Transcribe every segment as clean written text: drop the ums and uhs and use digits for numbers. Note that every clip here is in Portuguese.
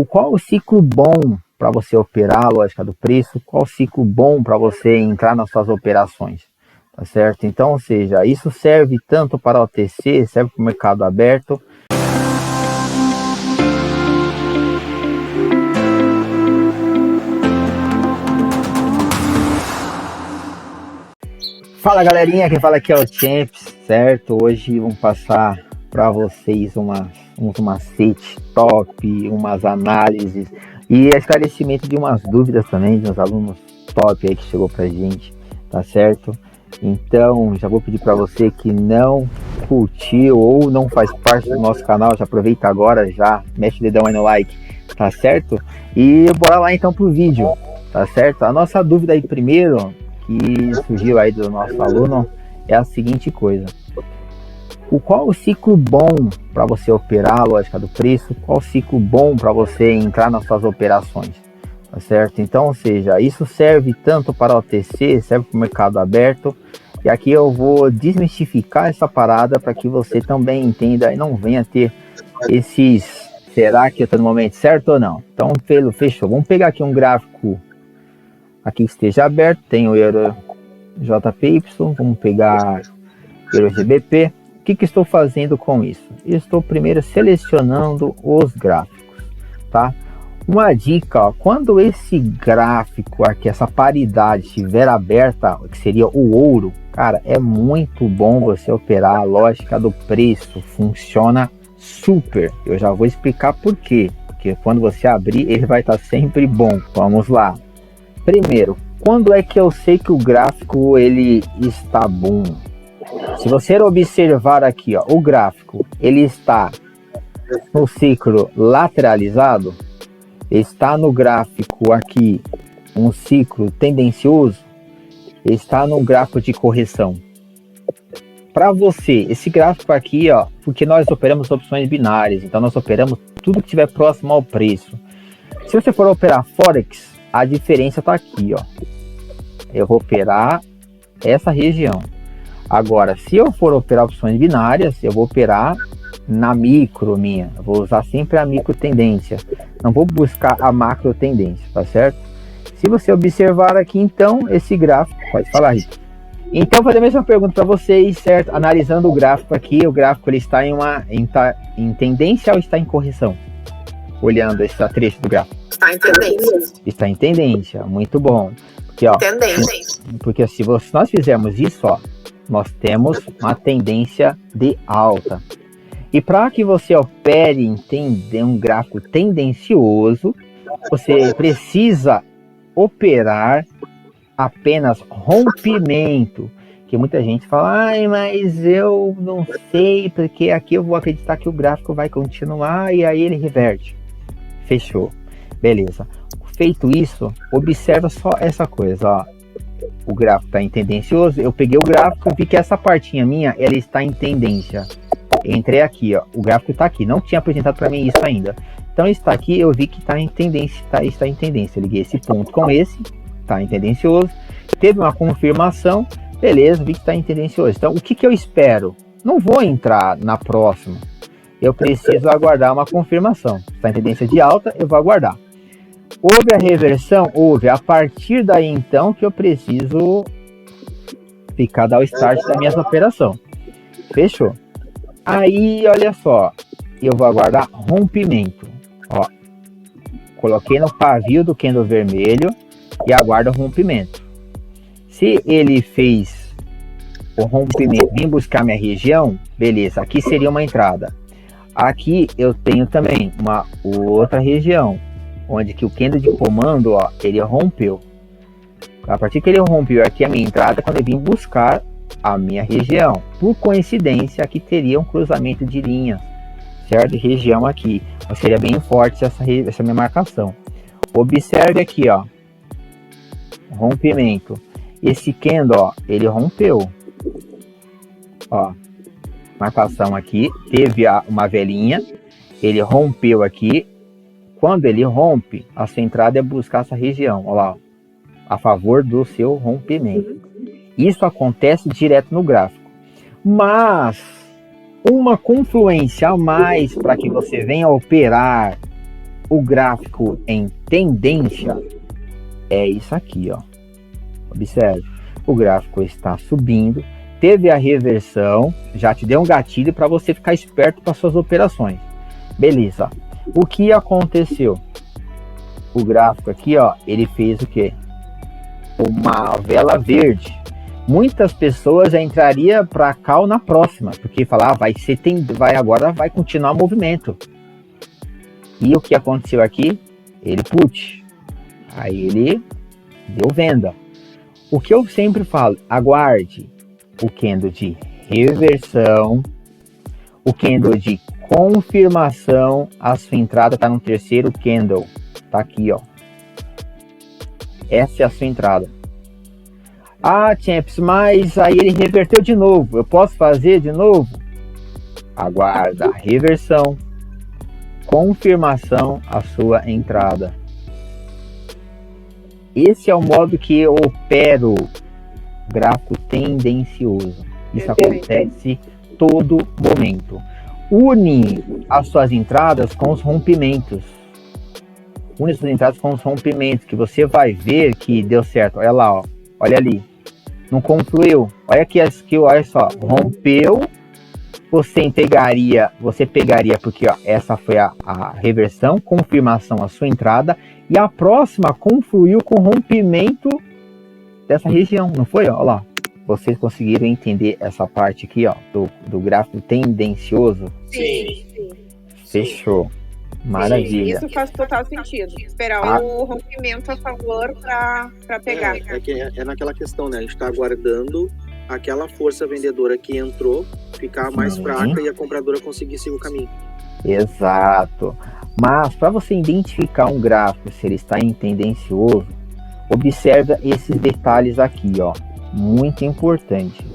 Qual o ciclo bom para você operar a lógica do preço? Qual o ciclo bom para você entrar nas suas operações? Tá certo? Então, ou seja, isso serve tanto para o OTC, serve para o mercado aberto. Fala galerinha, quem fala aqui é o Champs, certo? Hoje vamos passar para vocês uns macetes top, umas análises e esclarecimento de umas dúvidas também de uns alunos top aí que chegou pra gente, tá certo? Então já vou pedir para você que não curtiu ou não faz parte do nosso canal, já aproveita agora, já mexe o dedão aí no like, tá certo? E bora lá então pro vídeo, tá certo? A nossa dúvida aí primeiro que surgiu aí do nosso aluno é a seguinte coisa: qual o ciclo bom para você operar a lógica do preço? Qual o ciclo bom para você entrar nas suas operações? Tá certo? Então, ou seja, isso serve tanto para o OTC, serve para o mercado aberto. E aqui eu vou desmistificar essa parada para que você também entenda e não venha ter esses será que eu estou no momento certo ou não? Então, fechou. Vamos pegar aqui um gráfico aqui que esteja aberto, tem o Euro JPY, vamos pegar Euro GBP. O que estou fazendo com isso? Eu estou primeiro selecionando os gráficos, tá? Uma dica, ó, quando esse gráfico aqui, essa paridade estiver aberta, que seria o ouro, cara, é muito bom você operar a lógica do preço, funciona super. Eu já vou explicar por quê, porque quando você abrir, ele vai estar sempre bom. Vamos lá. Primeiro, quando é que eu sei que o gráfico ele está bom? Se você observar aqui, ó, o gráfico, ele está no ciclo lateralizado, está no gráfico aqui um ciclo tendencioso, está no gráfico de correção. Para você, esse gráfico aqui, ó, porque nós operamos opções binárias, então nós operamos tudo que estiver próximo ao preço. Se você for operar Forex, a diferença está aqui, ó. Eu vou operar essa região. Agora, se eu for operar opções binárias, eu vou operar na micro minha. Eu vou usar sempre a micro tendência. Não vou buscar a macro tendência, tá certo? Se você observar aqui, então, esse gráfico... Pode falar, Rita. Então, vou fazer a mesma pergunta para vocês, certo? Analisando o gráfico aqui, o gráfico ele está em tendência ou está em correção? Olhando esse trecho do gráfico. Está em tendência. Está em tendência, muito bom. Porque, ó, porque se nós fizermos isso, ó, nós temos uma tendência de alta. E para que você opere em um gráfico tendencioso, você precisa operar apenas rompimento. Que muita gente fala, ai, mas eu não sei, porque aqui eu vou acreditar que o gráfico vai continuar e aí ele reverte. Fechou. Beleza. Feito isso, observa só essa coisa, ó. O gráfico está em tendencioso, eu peguei o gráfico, vi que essa partinha minha, ela está em tendência. Entrei aqui, ó, o gráfico está aqui, não tinha apresentado para mim isso ainda. Então está aqui, eu vi que está em tendência, está em tendência. Eu liguei esse ponto com esse, está em tendencioso. Teve uma confirmação, beleza, vi que está em tendencioso. Então o que eu espero? Não vou entrar na próxima. Eu preciso aguardar uma confirmação. Está em tendência de alta, eu vou aguardar. Houve a reversão? Houve. A partir daí, então, que eu preciso dar o start da minha operação. Fechou? Aí, olha só. Eu vou aguardar rompimento. Ó, coloquei no pavio do candle vermelho e aguardo o rompimento. Se ele fez o rompimento, vim buscar minha região, beleza. Aqui seria uma entrada. Aqui eu tenho também uma outra região, onde que o candle de comando, ó, ele rompeu. A partir que ele rompeu aqui a minha entrada, quando eu vim buscar a minha região. Por coincidência, aqui teria um cruzamento de linhas, certo? Região aqui. Então, seria bem forte essa minha marcação. Observe aqui, ó. Rompimento. Esse candle, ó, ele rompeu. Ó. Marcação aqui. Teve uma velinha. Ele rompeu aqui. Quando ele rompe, a sua entrada é buscar essa região, olha lá, a favor do seu rompimento. Isso acontece direto no gráfico. Mas uma confluência a mais para que você venha operar o gráfico em tendência é isso aqui, ó. Observe, o gráfico está subindo, teve a reversão, já te deu um gatilho para você ficar esperto para suas operações. Beleza. O que aconteceu? O gráfico aqui, ó, ele fez o quê? Uma vela verde. Muitas pessoas já entraria para cá ou na próxima, porque falar, agora vai continuar o movimento. E o que aconteceu aqui? Ele put. Aí ele deu venda. O que eu sempre falo, aguarde o candle de reversão, o candle de confirmação, a sua entrada está no terceiro candle. Tá aqui, ó. Essa é a sua entrada. Ah, Champs, mas aí ele reverteu de novo. Eu posso fazer de novo? Aguarda a reversão, confirmação, a sua entrada. Esse é o modo que eu opero gráfico tendencioso. Isso acontece todo momento. Une as suas entradas com os rompimentos. Une as suas entradas com os rompimentos, que você vai ver que deu certo. Olha lá, ó. Olha ali. Não confluiu. Olha aqui a skill, olha só. Rompeu. Você pegaria, porque ó, essa foi a reversão, confirmação, a sua entrada. E a próxima confluiu com o rompimento dessa região, não foi? Olha lá. Vocês conseguiram entender essa parte aqui, ó, do gráfico tendencioso? Sim. Fechou. Maravilha. Isso faz total sentido. Esperar o rompimento a favor para pegar. É naquela questão, né? A gente está aguardando aquela força vendedora que entrou ficar mais fraca e a compradora conseguir seguir o caminho. Exato. Mas para você identificar um gráfico, se ele está em tendencioso, observa esses detalhes aqui, ó. Muito importante.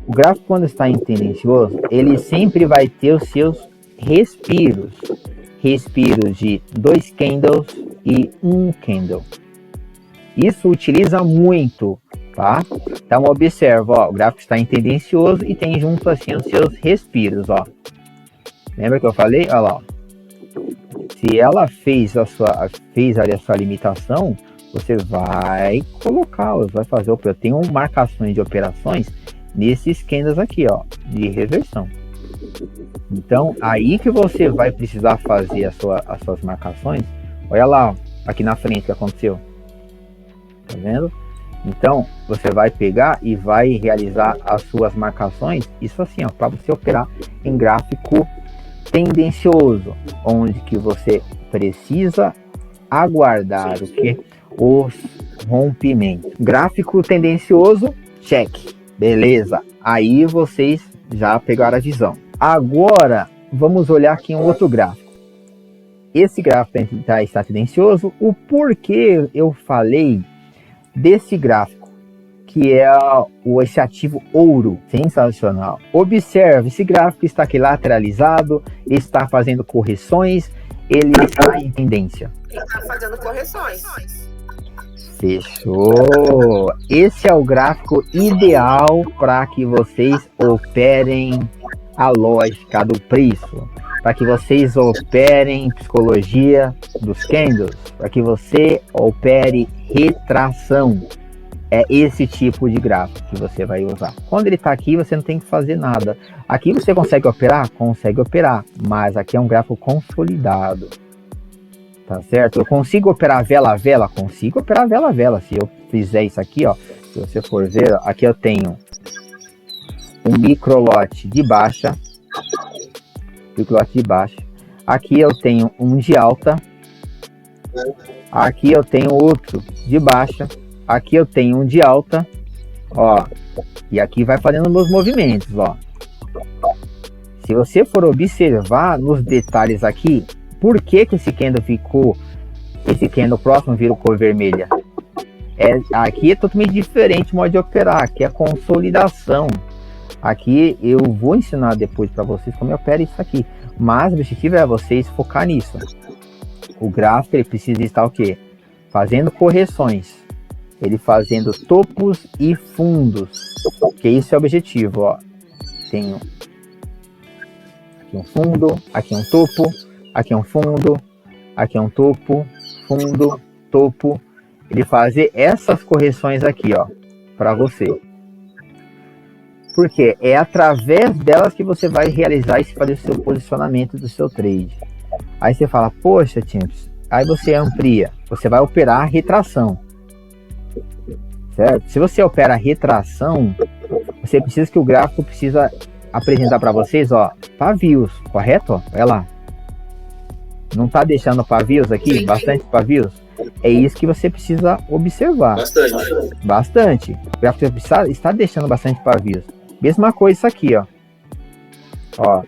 O gráfico, quando está em tendencioso, ele sempre vai ter os seus respiros. Respiros de 2 candles e 1 candle. Isso utiliza muito, tá? Então observa, ó, o gráfico está em tendencioso e tem junto assim os seus respiros, ó. Lembra que eu falei? Olha lá, ó. Se ela fez ali a sua limitação, você vai colocar, vai fazer, eu tenho marcações de operações nesses candles aqui, ó, de reversão. Então, aí que você vai precisar fazer as suas marcações. Olha lá, ó, aqui na frente o que aconteceu. Tá vendo? Então, você vai pegar e vai realizar as suas marcações, isso assim, ó, para você operar em gráfico tendencioso, onde que você precisa aguardar o que? Os rompimentos. Gráfico tendencioso, check. Beleza. Aí vocês já pegaram a visão. Agora, vamos olhar aqui um outro gráfico. Esse gráfico está tendencioso. O porquê eu falei desse gráfico, que é esse ativo ouro, sensacional. Observe, esse gráfico está aqui lateralizado, está fazendo correções, ele está em tendência. Ele está fazendo correções. Fechou! Esse é o gráfico ideal para que vocês operem a lógica do preço, para que vocês operem psicologia dos candles, para que você opere retração. É esse tipo de gráfico que você vai usar. Quando ele está aqui, você não tem que fazer nada. Aqui você consegue operar? Consegue operar, mas aqui é um gráfico consolidado. Tá certo? Eu consigo operar vela a vela? Consigo operar vela a vela. Se eu fizer isso aqui, ó, se você for ver, aqui eu tenho um microlote de baixa. Aqui eu tenho um de alta. Aqui eu tenho outro de baixa. Aqui eu tenho um de alta. Ó. E aqui vai fazendo meus movimentos, ó. Se você for observar nos detalhes aqui, por que esse candle próximo virou cor vermelha? Aqui é totalmente diferente o modo de operar. Aqui é consolidação. Aqui eu vou ensinar depois para vocês como eu opero isso aqui. Mas o objetivo é vocês focar nisso. O gráfico ele precisa estar o quê? Fazendo correções. Ele fazendo topos e fundos. Que isso é o objetivo, ó. Tenho aqui um fundo, aqui um topo, aqui um fundo, aqui é um topo, fundo, topo. Ele fazer essas correções aqui, ó, para você. Porque é através delas que você vai realizar e fazer o seu posicionamento do seu trade. Aí você fala, poxa, Champs, aí você amplia, você vai operar a retração. Certo? Se você opera a retração, você precisa que o gráfico precisa apresentar para vocês, ó, pavios, correto? Ó, olha lá. Não tá deixando pavios aqui? Sim. Bastante pavios? É isso que você precisa observar. Bastante. O gráfico está deixando bastante pavios. Mesma coisa isso aqui, ó. Ó.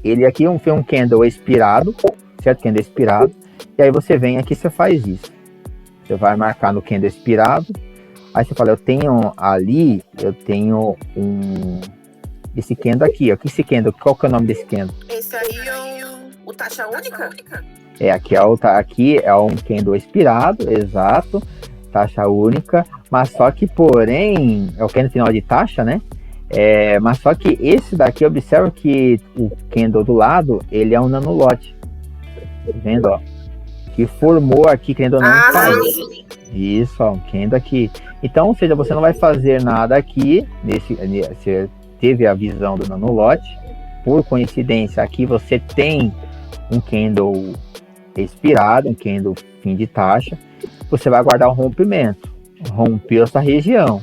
Ele aqui foi um candle expirado, certo? Candle expirado. E aí você vem aqui e você faz isso. Você vai marcar no candle expirado. Aí você fala, eu tenho esse candle aqui, ó. Esse candle, qual que é o nome desse candle? Esse aí é o taxa única? Aqui é um candle expirado, exato. Taxa única. Mas só que, porém, é o candle final de taxa, né? Mas só que esse daqui, observa que o candle do lado, ele é um nanolote. Tá vendo, ó? Que formou aqui, candle não sim. Isso, ó, um candle aqui. Então, ou seja, você não vai fazer nada aqui, você teve a visão do nanolote. Por coincidência, aqui você tem um candle expirado, um candle fim de taxa. Você vai aguardar o rompimento. Rompeu essa região.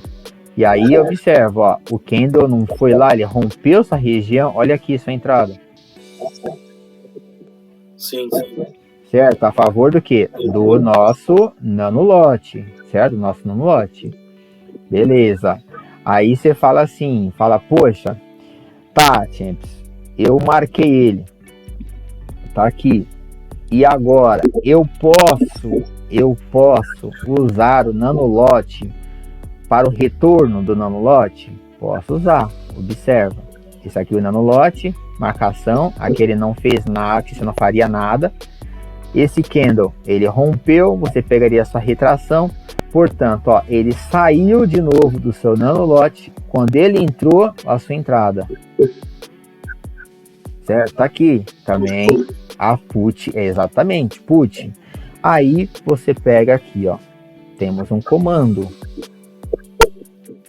E aí observa, ó, o candle não foi lá, ele rompeu essa região. Olha aqui sua entrada. Sim. Certo? A favor do quê? Do nosso nanolote. Certo? Do nosso nanolote. Beleza. Aí você fala assim, poxa, tá, Champs, eu marquei ele. Tá aqui. E agora, eu posso usar o nanolote para o retorno do nanolote? Posso usar. Observa. Esse aqui é o nanolote, marcação. Aqui ele não fez nada, que você não faria nada. Esse candle, ele rompeu, você pegaria a sua retração. Portanto, ó, ele saiu de novo do seu nanolote quando ele entrou a sua entrada. Certo? Tá aqui também a put, exatamente, put. Aí você pega aqui, ó, temos um comando.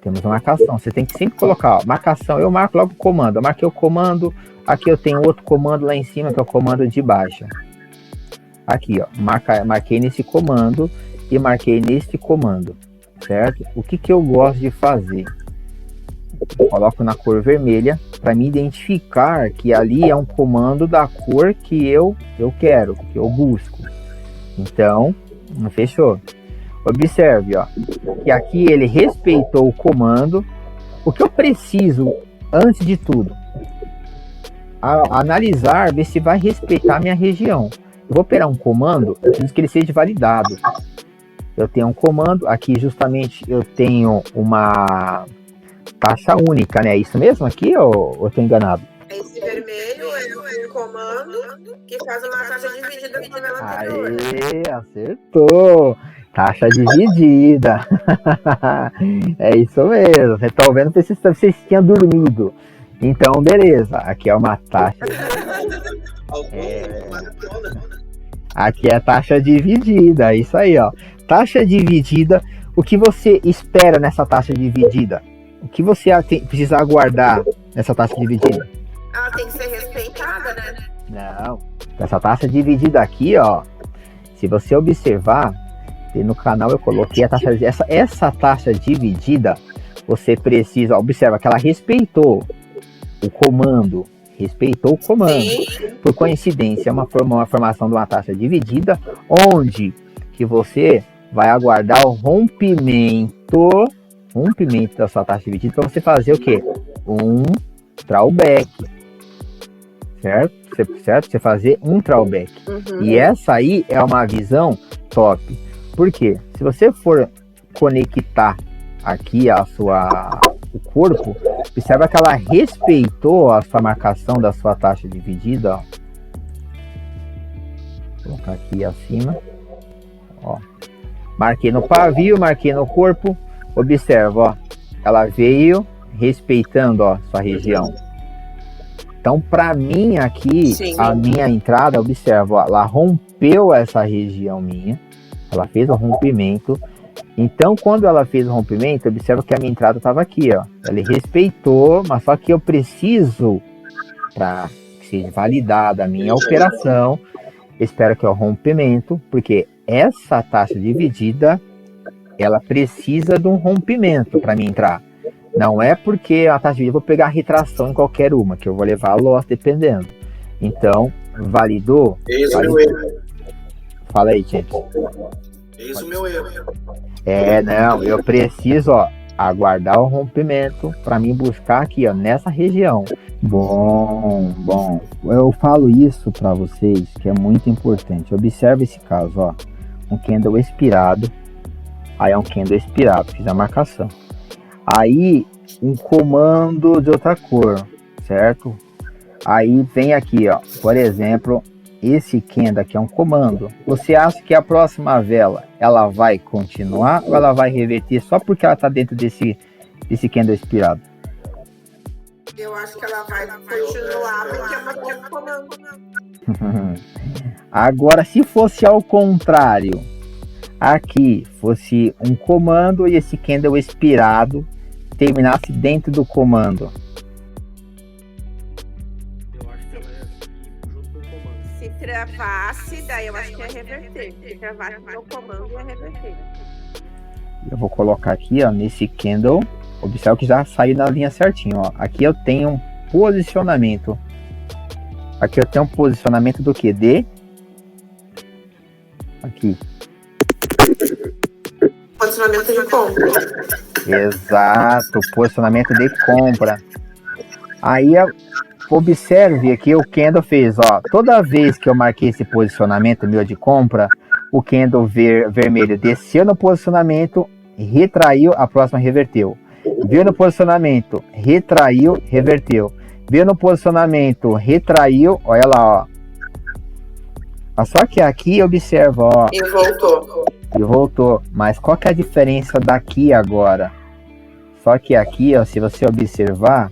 Temos uma marcação. Você tem que sempre colocar, ó, marcação. Eu marco logo o comando. Eu marquei o comando. Aqui eu tenho outro comando lá em cima, que é o comando de baixa. Aqui, ó, marquei nesse comando e marquei nesse comando, certo? O que eu gosto de fazer? Eu coloco na cor vermelha para me identificar que ali é um comando da cor que eu quero, que eu busco. Então, fechou. Observe, ó, que aqui ele respeitou o comando. O que eu preciso, antes de tudo, analisar, ver se vai respeitar a minha região. Eu vou operar um comando, eu preciso que ele seja validado. Eu tenho um comando, aqui justamente eu tenho uma taxa única, né? É isso mesmo aqui ou eu estou enganado? Esse vermelho é o comando que faz uma taxa dividida com ela anterior. Aê, acertou! Taxa dividida. É isso mesmo. Você está vendo que vocês tinham dormido. Então, beleza. Aqui é uma taxa. Aqui é a taxa dividida. É isso aí, ó. Taxa dividida. O que você espera nessa taxa dividida? O que você precisa aguardar nessa taxa dividida? Ela tem que ser respeitada, né? Não. Essa taxa dividida aqui, ó. Se você observar, no canal eu coloquei a taxa. Essa taxa dividida, você precisa. Observa que ela respeitou o comando. Respeitou o comando. Sim. Por coincidência, é uma formação de uma taxa dividida, onde que você vai aguardar o rompimento da sua taxa dividida para você fazer o quê? Um drawback. Certo? Você fazer um drawback. Uhum. E essa aí é uma visão top. Por quê? Se você for conectar aqui o corpo, observa que ela respeitou a sua marcação da sua taxa dividida. Ó. Vou colocar aqui acima. Ó. Marquei no pavio, marquei no corpo. Observa, ó. Ela veio respeitando, ó, sua região. Então, para mim aqui, Sim. a minha entrada, observa, ó, ela rompeu essa região minha, ela fez o rompimento. Então, quando ela fez o rompimento, observa que a minha entrada estava aqui, ó. Ela respeitou, mas só que eu preciso, para que seja validada a minha operação, espero que é o rompimento, porque essa taxa dividida, ela precisa de um rompimento para mim entrar. Não é porque a taxa de eu vou pegar a retração em qualquer uma, que eu vou levar a loss dependendo. Então, validou? Eis o validou. meu erro. Fala aí, gente. Eis o meu erro. Não, eu preciso, ó, aguardar o rompimento para mim buscar aqui, ó, nessa região. Bom, eu falo isso para vocês que é muito importante. Observe esse caso, ó, um candle expirado, aí é um candle expirado, fiz a marcação. Aí um comando de outra cor, certo? Aí vem aqui, ó, por exemplo, esse candle aqui é um comando. Você acha que a próxima vela ela vai continuar ou ela vai reverter só porque ela está dentro desse candle expirado? Eu acho que ela vai continuar porque é uma comando. Agora, se fosse ao contrário, aqui fosse um comando e esse candle expirado terminasse dentro do comando. Eu acho que ela é junto com o comando. Se travasse, daí eu acho que ia reverter. Se travasse no comando, ia reverter. Eu vou colocar aqui, ó, nesse candle. Observe que já saiu na linha certinho, ó. Aqui eu tenho um posicionamento. Aqui eu tenho um posicionamento do que? Aqui. Posicionamento de compra. Exato, posicionamento de compra. Aí observe aqui o candle fez, ó. Toda vez que eu marquei esse posicionamento meu de compra, o candle vermelho desceu no posicionamento, retraiu, a próxima reverteu. Veio no posicionamento, retraiu, reverteu. Veio no posicionamento, retraiu, olha lá, ó. Só que aqui observa, ó. E voltou. E voltou. Mas qual que é a diferença daqui agora? Só que aqui, ó, se você observar,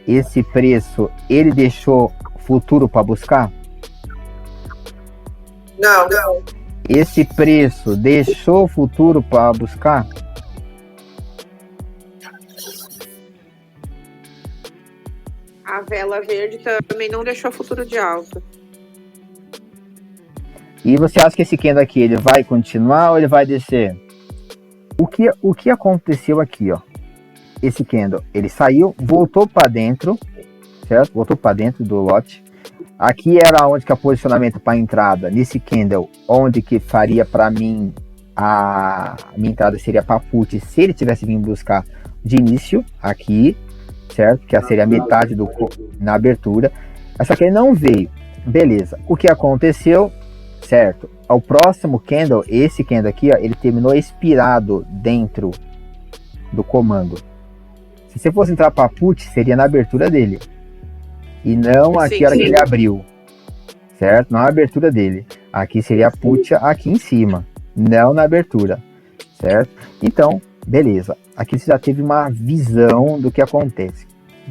esse preço, ele deixou futuro para buscar? Não. Esse preço deixou futuro para buscar? A vela verde também não deixou futuro de alta. E você acha que esse candle aqui, ele vai continuar ou ele vai descer? O que aconteceu aqui, ó? Esse candle, ele saiu, voltou para dentro, certo? Voltou para dentro do lote. Aqui era onde que é o posicionamento para entrada, nesse candle, onde que faria para mim, a minha entrada seria para put, se ele tivesse vindo buscar de início, aqui, certo? Que seria a metade na abertura. Só que ele não veio. Beleza. O que aconteceu? Certo. O próximo candle, esse candle aqui, ó, ele terminou expirado dentro do comando. Se você fosse entrar para put, seria na abertura dele. E não aqui a hora que ele abriu. Certo? Não a abertura dele. Aqui seria a put aqui em cima. Não na abertura. Certo? Então, beleza. Aqui você já teve uma visão do que acontece.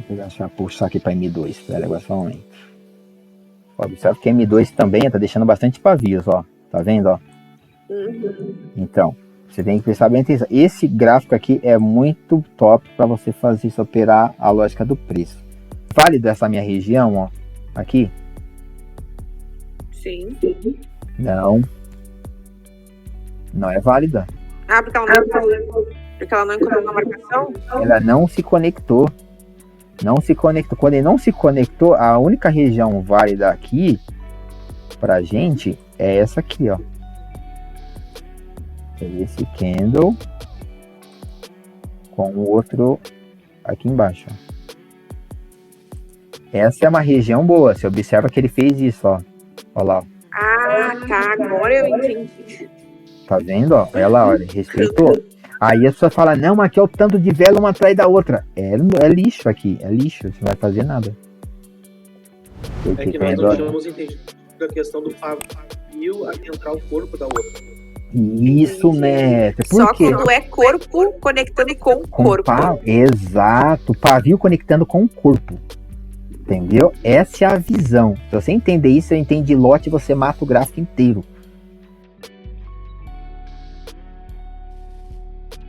Vou puxar aqui para M2. Espera, agora só um momento. Observe que M2 também está deixando bastante pavios, ó. Tá vendo, ó? Então, você tem que prestar bem atenção. Esse gráfico aqui é muito top para você fazer isso, operar a lógica do preço. Válido essa minha região, ó. Aqui? Sim. Não. Não é válida. Ah, porque ela não encontrou na marcação? Ela não se conectou. Não se conectou. Quando ele não se conectou, a única região válida aqui pra gente é essa aqui, ó. Esse candle com o outro aqui embaixo, ó. Essa é uma região boa. Você observa que ele fez isso, ó. Olha lá. Ah, tá. Agora eu entendi. Tá vendo, ó? Olha lá, olha. Respeitou. Aí a pessoa fala, não, aqui é o tanto de vela uma atrás da outra. É lixo aqui, é lixo, você não vai fazer nada. É que nós não tínhamos entendido a questão do pavio adentrar o corpo da outra. Isso, mestre. Por Só quê? quando é corpo conectando com o corpo. Exato, pavio conectando com o corpo. Entendeu? Essa é a visão. Se você entender isso, você entende lote, você mata o gráfico inteiro.